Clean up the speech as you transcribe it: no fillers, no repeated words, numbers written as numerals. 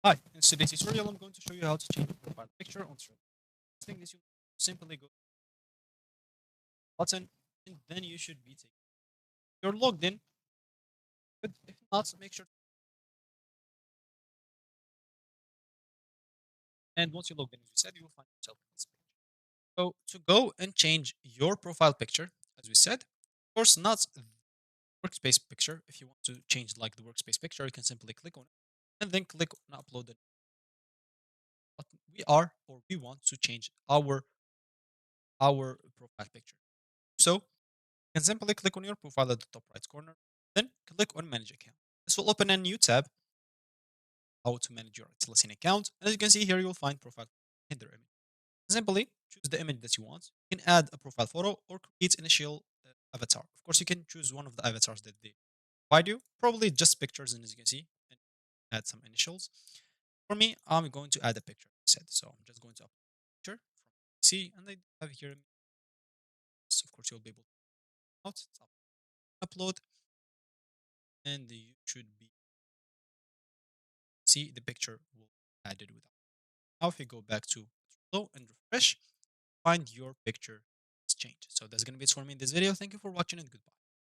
Hi, in today's tutorial, I'm going to show you how to change your profile picture on Trello. First thing is you simply go to the button, and then you should be taken. You're logged in, but if not, make sure. And once you logged in, as we said, you will find yourself in this page. So to go and change your profile picture, as we said, of course, not the workspace picture. If you want to change like the workspace picture, you can simply click on it and then click on upload it. But we want to change our profile picture. So you can simply click on your profile at the top right corner, then click on Manage Account. This will open a new tab, how to manage your Atlassian account. And as you can see here, you'll find profile header image. Simply choose the image that you want. You can add a profile photo or create initial avatar. Of course, you can choose one of the avatars that they provide you, probably just pictures, and as you can see, and add some initials. For me, I'm going to add a picture, I said. So I'm just going to upload a picture from PC, and I have here, so of course, you'll be able to upload, and you should be see the picture will be added without. Now, if you go back to Trello and refresh, find your picture has changed. So that's going to be it for me in this video. Thank you for watching and goodbye.